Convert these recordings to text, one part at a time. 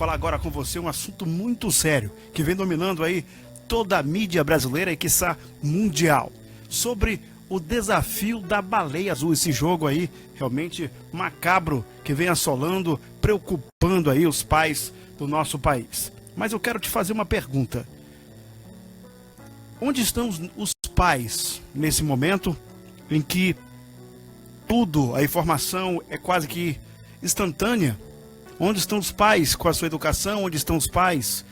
falar agora com você um assunto muito sério, que vem dominando aí toda a mídia brasileira e quiçá mundial, sobre o desafio da baleia azul, esse jogo aí realmente macabro que vem assolando, preocupando aí os pais do nosso país. Mas eu quero te fazer uma pergunta. Onde estão os pais nesse momento em que tudo, a informação é quase que instantânea? Onde estão os pais com a sua educação? Onde estão os pais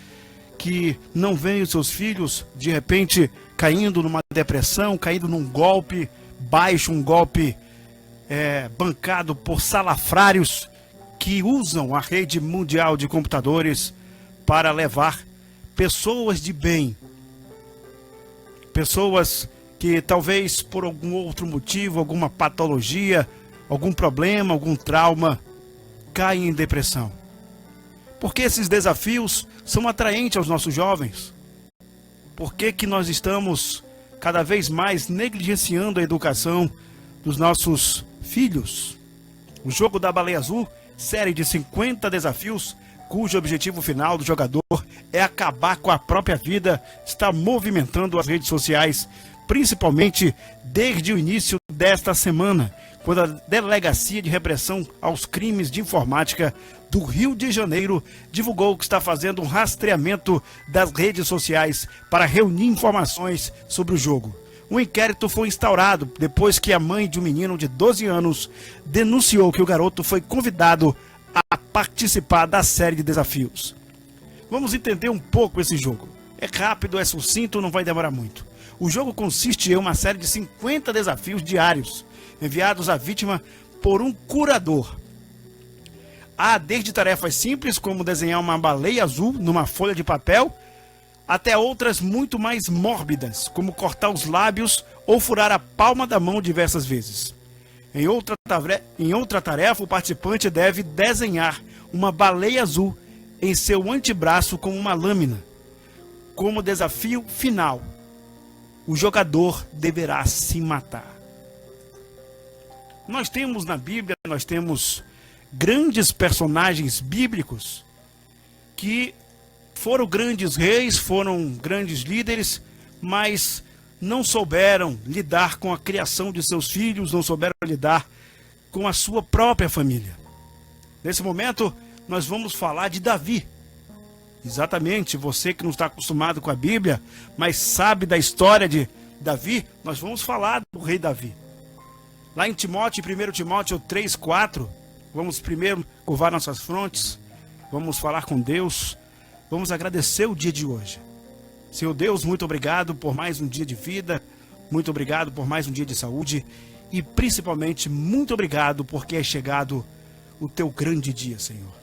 que não veem os seus filhos de repente caindo numa depressão, caindo num golpe baixo, um golpe bancado por salafrários que usam a rede mundial de computadores para levar pessoas de bem, pessoas que talvez por algum outro motivo, alguma patologia, algum problema, algum trauma, caem em depressão. Porque esses desafios são atraentes aos nossos jovens? Por que nós estamos cada vez mais negligenciando a educação dos nossos filhos? O jogo da baleia azul, série de 50 desafios, cujo objetivo final do jogador é acabar com a própria vida, está movimentando as redes sociais, principalmente desde o início desta semana, quando a Delegacia de Repressão aos Crimes de Informática do Rio de Janeiro divulgou que está fazendo um rastreamento das redes sociais para reunir informações sobre o jogo. Um inquérito foi instaurado depois que a mãe de um menino de 12 anos denunciou que o garoto foi convidado a participar da série de desafios. Vamos entender um pouco esse jogo. É rápido, é sucinto, não vai demorar muito. O jogo consiste em uma série de 50 desafios diários, enviados à vítima por um curador. Há desde tarefas simples, como desenhar uma baleia azul numa folha de papel, até outras muito mais mórbidas, como cortar os lábios ou furar a palma da mão diversas vezes. Em outra tarefa, o participante deve desenhar uma baleia azul em seu antebraço com uma lâmina. Como desafio final, o jogador deverá se matar. Nós temos na Bíblia, nós temos grandes personagens bíblicos que foram grandes reis, foram grandes líderes, mas não souberam lidar com a criação de seus filhos, não souberam lidar com a sua própria família. Nesse momento, nós vamos falar de Davi. Exatamente, você que não está acostumado com a Bíblia, mas sabe da história de Davi, nós vamos falar do rei Davi. Lá em Timóteo, 1 Timóteo 3:4, vamos primeiro curvar nossas frontes, vamos falar com Deus, vamos agradecer o dia de hoje. Senhor Deus, muito obrigado por mais um dia de vida, muito obrigado por mais um dia de saúde e principalmente muito obrigado porque é chegado o teu grande dia, Senhor.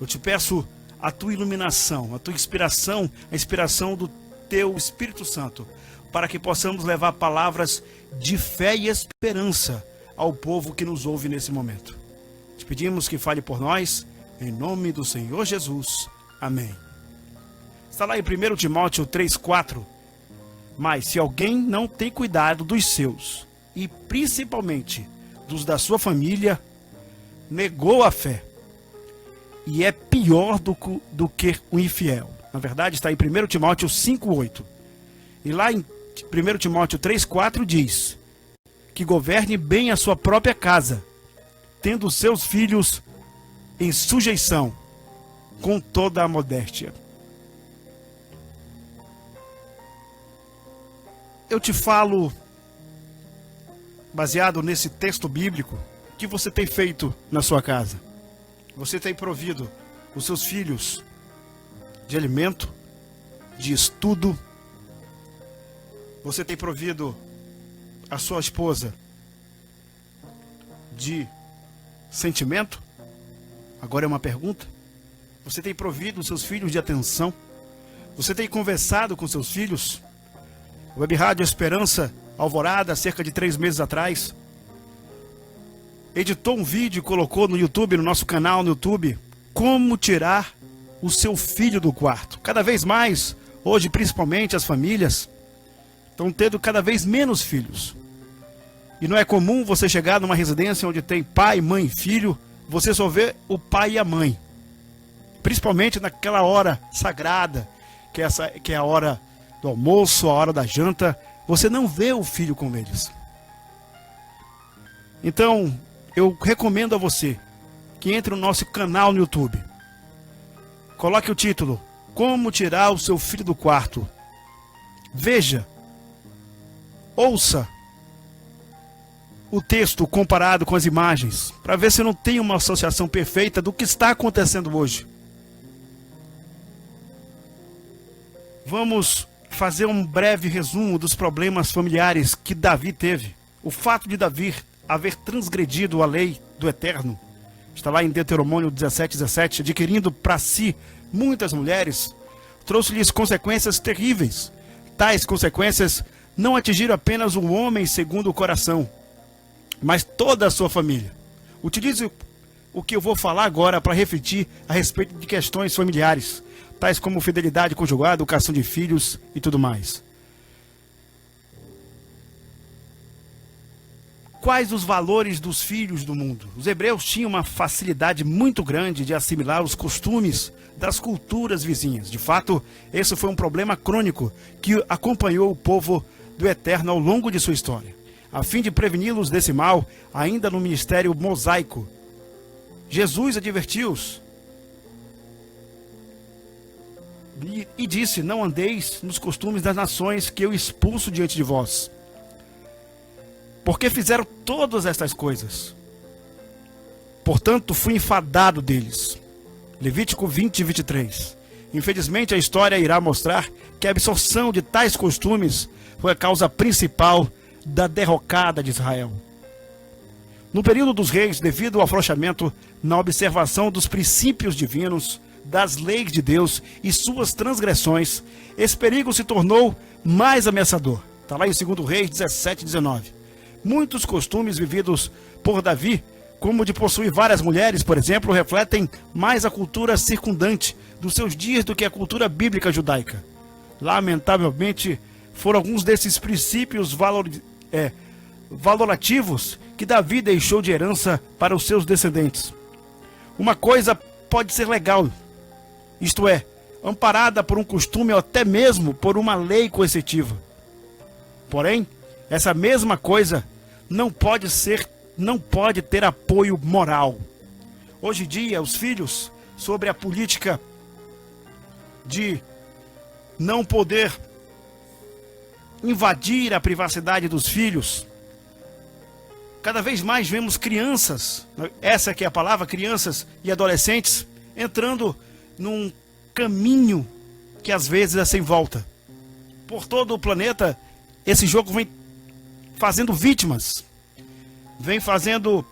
Eu te peço a tua iluminação, a tua inspiração, a inspiração do teu Espírito Santo, para que possamos levar palavras de fé e esperança ao povo que nos ouve nesse momento. Te pedimos que fale por nós, em nome do Senhor Jesus. Amém. Está lá em 1 Timóteo 3:4. Mas se alguém não tem cuidado dos seus, e principalmente dos da sua família, negou a fé, e é pior do que o infiel. Na verdade, está em 1 Timóteo 5:8. E lá em 1 Timóteo 3:4 diz que governe bem a sua própria casa, tendo seus filhos em sujeição, com toda a modéstia. Eu te falo, baseado nesse texto bíblico, o que você tem feito na sua casa? Você tem provido os seus filhos de alimento, de estudo? Você tem provido a sua esposa de sentimento? Agora é uma pergunta. Você tem provido os seus filhos de atenção? Você tem conversado com seus filhos? O Web Rádio Esperança Alvorada, cerca de 3 meses atrás, editou um vídeo e colocou no YouTube, no nosso canal no YouTube, como tirar o seu filho do quarto. Cada vez mais, hoje principalmente as famílias, estão tendo cada vez menos filhos. E não é comum você chegar numa residência onde tem pai, mãe e filho, você só vê o pai e a mãe. principalmente naquela hora sagrada, que é a hora do almoço, a hora da janta, você não vê o filho com eles. Então, eu recomendo a você que entre no nosso canal no YouTube. Coloque o título: Como tirar o seu filho do quarto. Veja, ouça o texto comparado com as imagens, para ver se não tem uma associação perfeita do que está acontecendo hoje. Vamos fazer um breve resumo dos problemas familiares que Davi teve. O fato de Davi haver transgredido a lei do Eterno, está lá em Deuteronômio 17:17, adquirindo para si muitas mulheres, trouxe-lhes consequências terríveis. Tais consequências não atingiram apenas o homem segundo o coração, mas toda a sua família. Utilize o que eu vou falar agora para refletir a respeito de questões familiares, tais como fidelidade conjugal, educação de filhos e tudo mais. Quais os valores dos filhos do mundo? Os hebreus tinham uma facilidade muito grande de assimilar os costumes das culturas vizinhas. De fato, esse foi um problema crônico que acompanhou o povo do Eterno ao longo de sua história. A fim de preveni-los desse mal, ainda no ministério mosaico, Jesus advertiu-os e disse: não andeis nos costumes das nações que eu expulso diante de vós, porque fizeram todas estas coisas. Portanto, fui enfadado deles. Levítico 20:23. Infelizmente, a história irá mostrar que a absorção de tais costumes foi a causa principal da derrocada de Israel. No período dos reis, devido ao afrouxamento na observação dos princípios divinos, das leis de Deus e suas transgressões, esse perigo se tornou mais ameaçador. Está lá em 2 Reis 17:19. Muitos costumes vividos por Davi, como de possuir várias mulheres, por exemplo, refletem mais a cultura circundante dos seus dias do que a cultura bíblica judaica. Lamentavelmente, foram alguns desses princípios valorativos que Davi deixou de herança para os seus descendentes. Uma coisa pode ser legal, isto é, amparada por um costume ou até mesmo por uma lei coercitiva. Porém, essa mesma coisa não pode ter apoio moral. Hoje em dia, os filhos, sobre a política de não poder invadir a privacidade dos filhos, cada vez mais vemos crianças, essa que é a palavra, crianças e adolescentes, entrando num caminho que às vezes é sem volta. Por todo o planeta, esse jogo vem fazendo vítimas, vem fazendo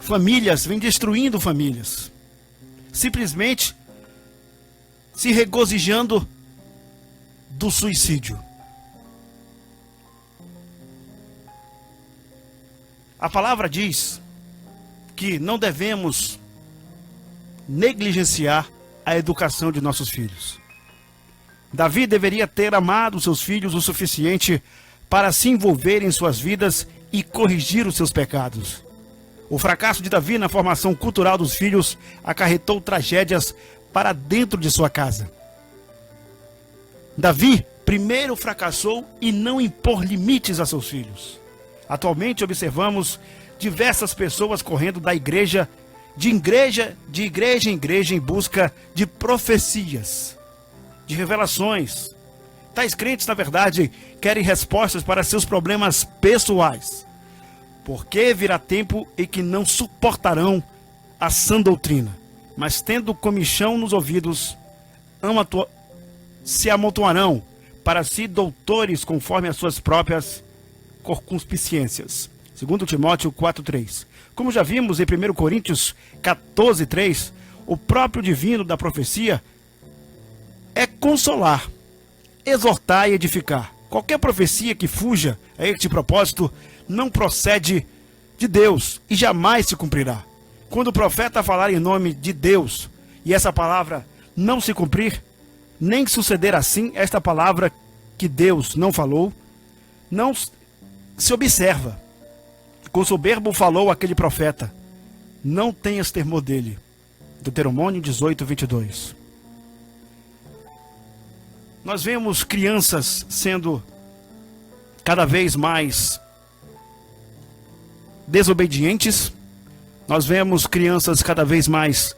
famílias, vem destruindo famílias, simplesmente se regozijando do suicídio. A palavra diz que não devemos negligenciar a educação de nossos filhos. Davi deveria ter amado seus filhos o suficiente para se envolver em suas vidas e corrigir os seus pecados. O fracasso de Davi na formação cultural dos filhos acarretou tragédias para dentro de sua casa. Davi primeiro fracassou em não impor limites a seus filhos. Atualmente observamos diversas pessoas correndo da igreja, de igreja em igreja em busca de profecias, de revelações. Tais crentes, na verdade, querem respostas para seus problemas pessoais, porque virá tempo em que não suportarão a sã doutrina, mas tendo comichão nos ouvidos, se amontoarão para si doutores conforme as suas próprias concupiscências. 2 Timóteo 4:3. Como já vimos em 1 Coríntios 14:3, o próprio divino da profecia é consolar, exortar e edificar. Qualquer profecia que fuja a este propósito não procede de Deus e jamais se cumprirá. Quando o profeta falar em nome de Deus e essa palavra não se cumprir, nem suceder assim esta palavra que Deus não falou, não se observa. Com soberbo falou aquele profeta: não tenhas temor dele. Deuteronômio 18, 22. Nós vemos crianças sendo cada vez mais desobedientes. Nós vemos crianças cada vez mais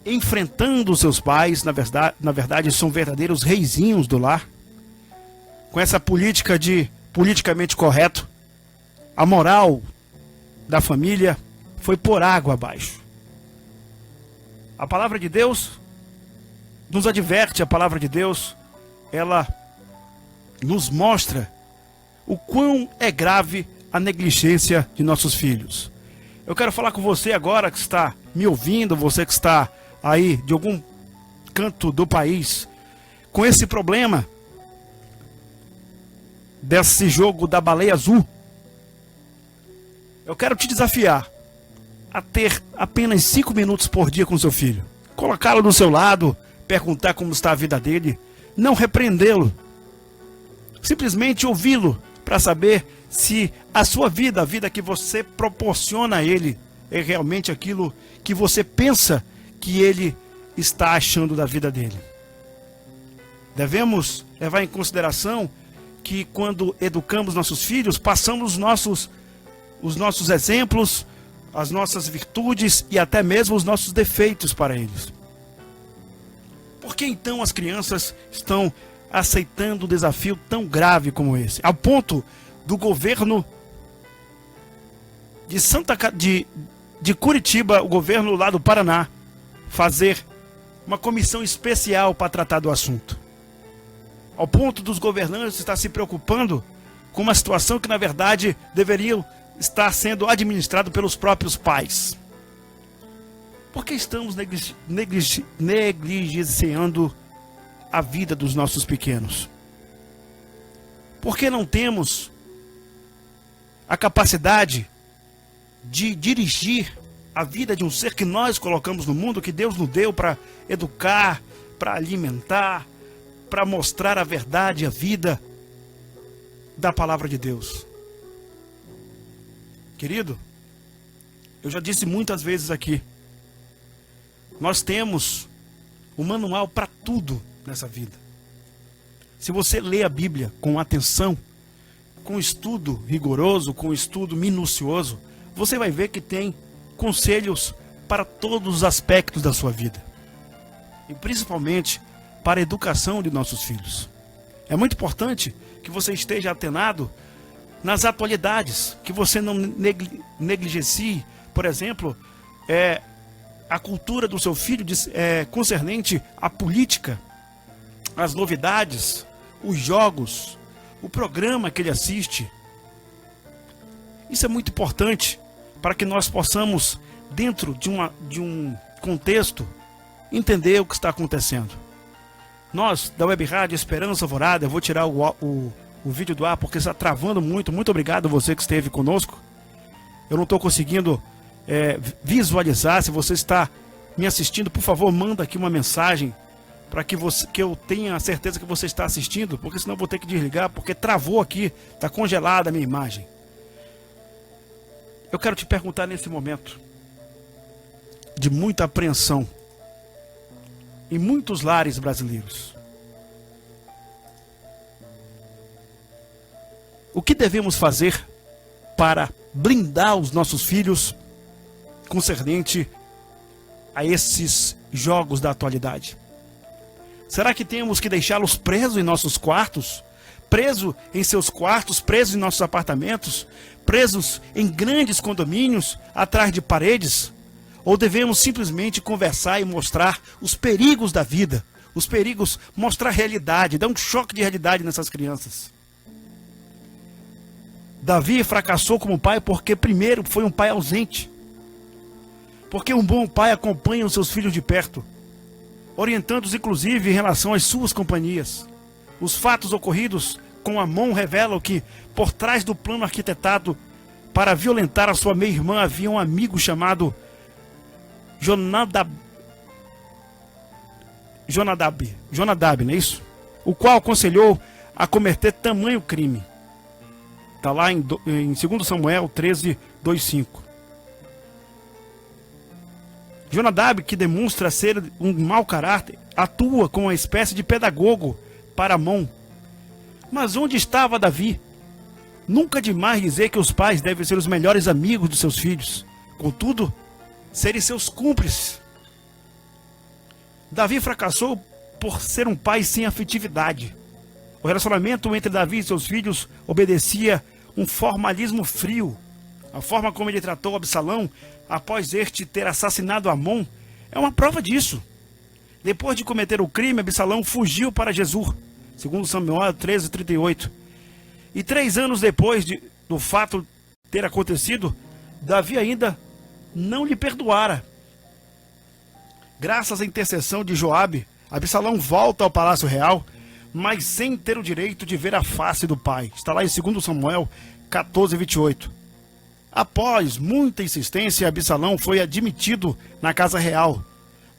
enfrentando seus pais. Na verdade, são verdadeiros reizinhos do lar. Com essa política de politicamente correto, a moral da família foi por água abaixo. A palavra de Deus nos adverte, a palavra de Deus, ela nos mostra o quão é grave a negligência de nossos filhos. Eu quero falar com você agora que está me ouvindo, você que está aí de algum canto do país, com esse problema desse jogo da baleia azul. Eu quero te desafiar a ter apenas 5 minutos por dia com seu filho. Colocá-lo do seu lado, perguntar como está a vida dele, não repreendê-lo. Simplesmente ouvi-lo para saber se a sua vida, a vida que você proporciona a ele, é realmente aquilo que você pensa que ele está achando da vida dele. Devemos levar em consideração que quando educamos nossos filhos, passamos os nossos exemplos, as nossas virtudes e até mesmo os nossos defeitos para eles. Por que então as crianças estão aceitando um desafio tão grave como esse? Ao ponto do governo de Curitiba, o governo lá do Paraná, fazer uma comissão especial para tratar do assunto. Ao ponto dos governantes estar se preocupando com uma situação que, na verdade, deveria estar sendo administrado pelos próprios pais. Por que estamos negligenciando a vida dos nossos pequenos? Por que não temos a capacidade de dirigir a vida de um ser que nós colocamos no mundo, que Deus nos deu para educar, para alimentar, para mostrar a verdade, a vida da palavra de Deus? Querido, eu já disse muitas vezes aqui, nós temos um manual para tudo nessa vida. Se você lê a Bíblia com atenção, com estudo rigoroso, com estudo minucioso, você vai ver que tem conselhos para todos os aspectos da sua vida. E principalmente para a educação de nossos filhos. É muito importante que você esteja atenado nas atualidades, que você não negligencie, por exemplo, a cultura do seu filho concernente à política, as novidades, os jogos, o programa que ele assiste. Isso é muito importante para que nós possamos, dentro de um contexto, entender o que está acontecendo. Nós, da Web Rádio Esperança Alvorada, eu vou tirar o vídeo do ar porque está travando muito. Muito obrigado a você que esteve conosco. Eu não estou conseguindo visualizar. Se você está me assistindo, por favor, manda aqui uma mensagem para que eu tenha a certeza que você está assistindo, porque senão eu vou ter que desligar, porque travou aqui, está congelada a minha imagem. Eu quero te perguntar nesse momento de muita apreensão em muitos lares brasileiros: o que devemos fazer para blindar os nossos filhos concernente a esses jogos da atualidade? Será que temos que deixá-los presos em nossos quartos? Presos em seus quartos, presos em nossos apartamentos, presos em grandes condomínios, atrás de paredes? Ou devemos simplesmente conversar e mostrar os perigos da vida, os perigos, mostrar a realidade, dar um choque de realidade nessas crianças? Davi fracassou como pai porque primeiro foi um pai ausente. Porque um bom pai acompanha os seus filhos de perto, orientando-os inclusive em relação às suas companhias. Os fatos ocorridos com Amon revelam que, por trás do plano arquitetado para violentar a sua meia-irmã, havia um amigo chamado Jonadab, não é isso? O qual aconselhou a cometer tamanho crime. Está lá em 2 Samuel 13, 2, 5. Jonadab, que demonstra ser um mau caráter, atua como uma espécie de pedagogo para Amon. Mas onde estava Davi? Nunca é demais dizer que os pais devem ser os melhores amigos dos seus filhos, contudo, serem seus cúmplices. Davi fracassou por ser um pai sem afetividade. O relacionamento entre Davi e seus filhos obedecia um formalismo frio. A forma como ele tratou Absalão após este ter assassinado Amon é uma prova disso. Depois de cometer o crime, Absalão fugiu para Gesur, segundo Samuel 13:38. E 3 anos depois do fato ter acontecido, Davi ainda não lhe perdoara. Graças à intercessão de Joabe, Absalão volta ao palácio real, mas sem ter o direito de ver a face do pai. Está lá em 2 Samuel 14:28. Após muita insistência, Absalão foi admitido na casa real.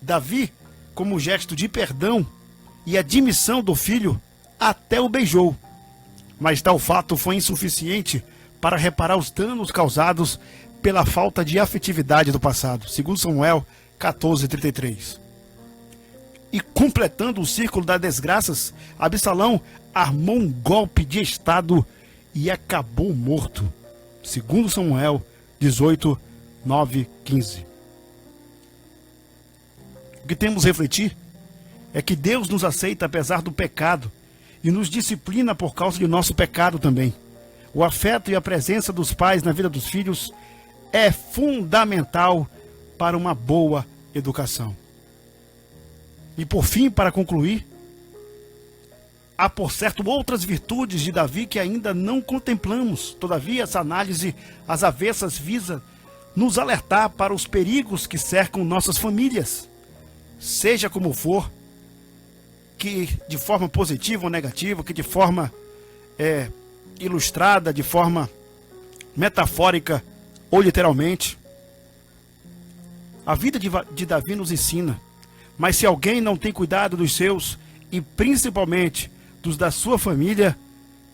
Davi, como gesto de perdão e admissão do filho, até o beijou. Mas tal fato foi insuficiente para reparar os danos causados pela falta de afetividade do passado. 2 Samuel 14:33. E completando o círculo das desgraças, Absalão armou um golpe de estado e acabou morto. 2 Samuel 18:9-15. O que temos a refletir é que Deus nos aceita apesar do pecado e nos disciplina por causa de nosso pecado também. O afeto e a presença dos pais na vida dos filhos é fundamental para uma boa educação. E por fim, para concluir, há por certo outras virtudes de Davi que ainda não contemplamos. Todavia, essa análise às avessas visa nos alertar para os perigos que cercam nossas famílias. Seja como for, que de forma positiva ou negativa, que de forma ilustrada, de forma metafórica ou literalmente, a vida de Davi nos ensina. Mas se alguém não tem cuidado dos seus, e principalmente dos da sua família,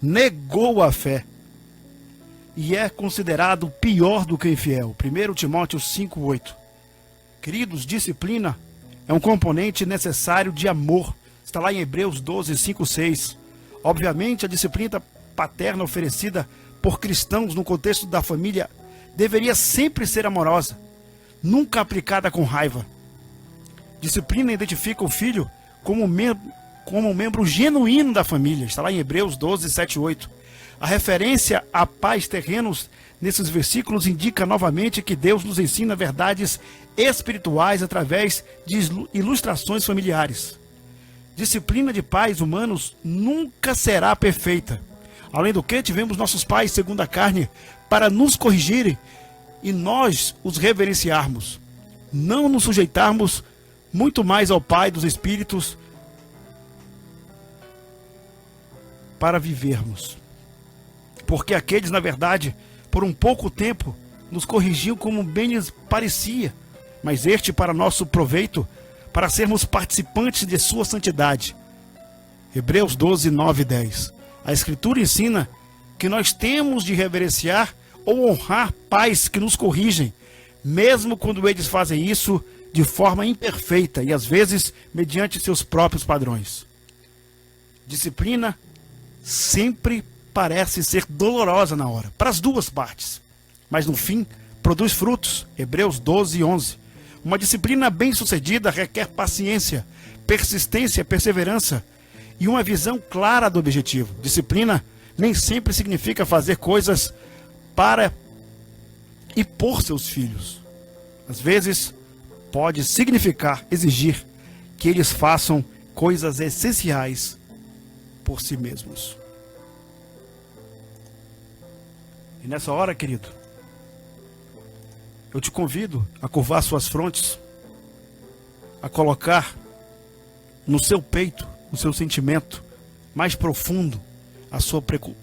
negou a fé e é considerado pior do que infiel. 1 Timóteo 5:8. Queridos, disciplina é um componente necessário de amor. Está lá em Hebreus 12:5-6. Obviamente, a disciplina paterna oferecida por cristãos no contexto da família deveria sempre ser amorosa, nunca aplicada com raiva. Disciplina identifica o filho como um membro genuíno da família. Está lá em Hebreus 12:7-8. A referência a pais terrenos nesses versículos indica novamente que Deus nos ensina verdades espirituais através de ilustrações familiares. Disciplina de pais humanos nunca será perfeita. Além do que, tivemos nossos pais segundo a carne para nos corrigirem e nós os reverenciarmos. Não nos sujeitarmos muito mais ao Pai dos Espíritos para vivermos. Porque aqueles, na verdade, por um pouco tempo, nos corrigiam como bem lhes parecia, mas este para nosso proveito, para sermos participantes de sua santidade. Hebreus 12:9-10. A Escritura ensina que nós temos de reverenciar ou honrar pais que nos corrigem, mesmo quando eles fazem isso de forma imperfeita e às vezes mediante seus próprios padrões. Disciplina sempre parece ser dolorosa na hora, para as duas partes, mas no fim produz frutos. Hebreus 12:11. Uma disciplina bem-sucedida requer paciência, persistência, perseverança e uma visão clara do objetivo. Disciplina nem sempre significa fazer coisas para e por seus filhos. Às vezes, pode significar exigir que eles façam coisas essenciais por si mesmos. E nessa hora, querido, eu te convido a curvar suas frontes, a colocar no seu peito, no seu sentimento mais profundo, a sua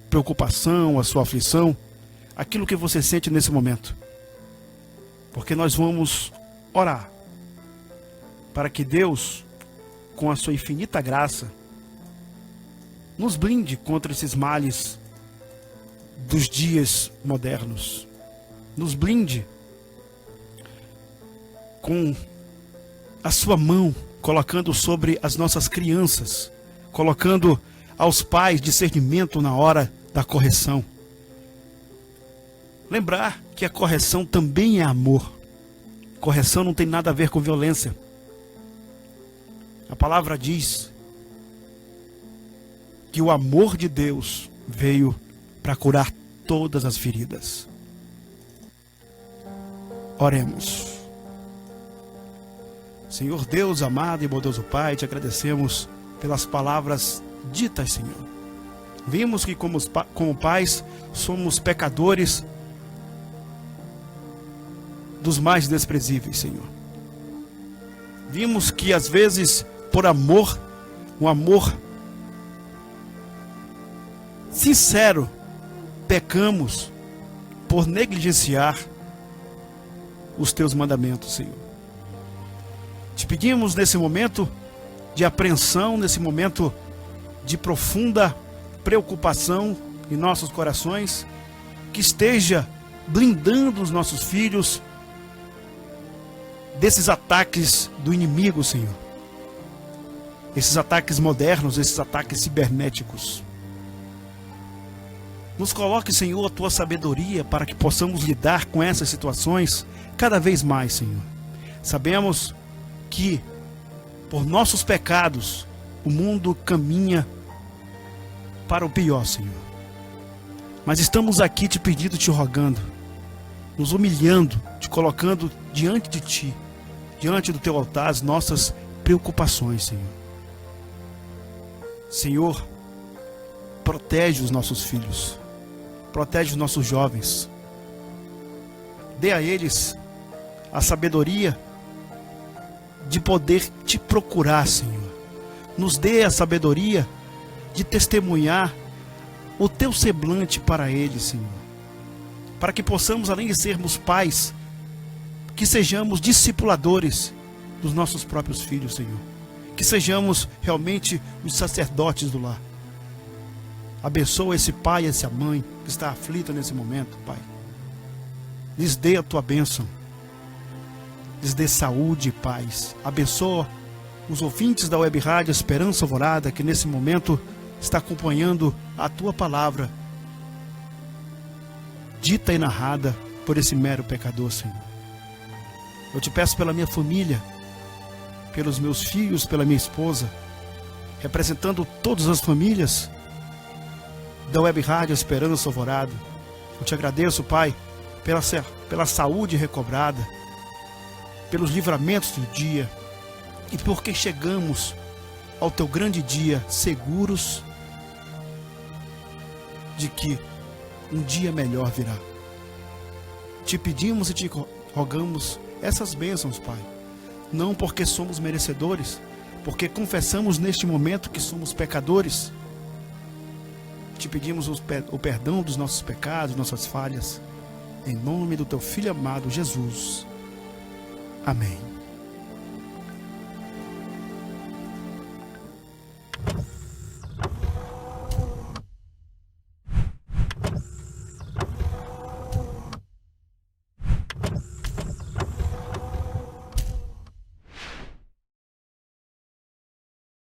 preocupação, a sua aflição, aquilo que você sente nesse momento. Porque nós vamos orar para que Deus, com a sua infinita graça, nos blinde contra esses males dos dias modernos. Nos blinde com a sua mão, colocando sobre as nossas crianças, colocando aos pais discernimento na hora da correção. Lembrar que a correção também é amor. Correção não tem nada a ver com violência. A palavra diz que o amor de Deus veio para curar todas as feridas. Oremos. Senhor Deus amado e bondoso Pai, te agradecemos pelas palavras ditas, Senhor. Vimos que como pais somos pecadores dos mais desprezíveis, Senhor. Vimos que às vezes, por amor, um amor sincero, pecamos por negligenciar os teus mandamentos, Senhor. Te pedimos nesse momento de apreensão, nesse momento de profunda preocupação em nossos corações, que esteja blindando os nossos filhos desses ataques do inimigo, Senhor. Esses ataques modernos, esses ataques cibernéticos. Nos coloque, Senhor, a tua sabedoria para que possamos lidar com essas situações cada vez mais, Senhor. Sabemos que por nossos pecados o mundo caminha para o pior, Senhor. Mas estamos aqui te pedindo, te rogando, nos humilhando, te colocando diante de ti, diante do teu altar, as nossas preocupações, Senhor. Senhor, protege os nossos filhos, protege os nossos jovens, dê a eles a sabedoria de poder te procurar, Senhor. Nos dê a sabedoria de testemunhar o teu semblante para eles, Senhor. Para que possamos, além de sermos pais, que sejamos discipuladores dos nossos próprios filhos, Senhor. Que sejamos realmente os sacerdotes do lar. Abençoa esse pai e essa mãe que está aflita nesse momento, Pai. Lhes dê a tua bênção. Lhes dê saúde e paz. Abençoa os ouvintes da Web Rádio Esperança Alvorada, que nesse momento está acompanhando a tua palavra, dita e narrada por esse mero pecador, Senhor. Eu te peço pela minha família, pelos meus filhos, pela minha esposa, representando todas as famílias da Web Rádio Esperança Alvorada. Eu te agradeço, Pai, pela saúde recobrada, pelos livramentos do dia, e porque chegamos ao teu grande dia seguros de que um dia melhor virá. Te pedimos e te rogamos essas bênçãos, Pai, não porque somos merecedores, porque confessamos neste momento que somos pecadores. Te pedimos o perdão dos nossos pecados, nossas falhas, em nome do teu Filho amado Jesus. Amém.